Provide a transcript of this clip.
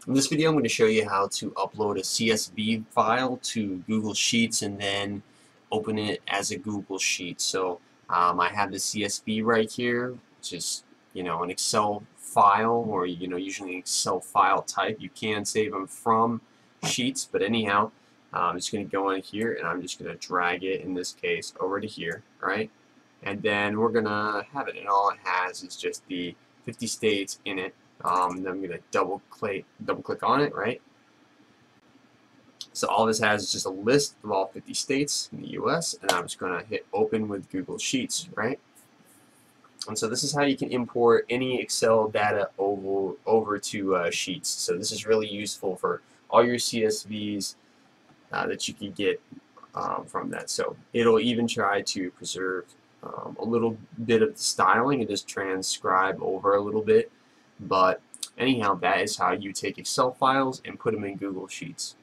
In this video I'm going to show you how to upload a CSV file to Google Sheets and then open it as a Google Sheet. So I have the CSV right here, which is an Excel file, or usually an Excel file type. You can save them from Sheets, but anyhow, I'm just going to go in here and I'm just going to drag it, in this case, over to here, right? And then we're going to have it, and all it has is just the 50 states in it. Then I'm going to double click on it, right? So all this has is just a list of all 50 states in the US, and I'm just going to hit open with Google Sheets, right? And so this is how you can import any Excel data over to Sheets. So this is really useful for all your CSVs that you can get from that. So it'll even try to preserve a little bit of the styling and just transcribe over a little bit. But anyhow, that is how you take Excel files and put them in Google Sheets.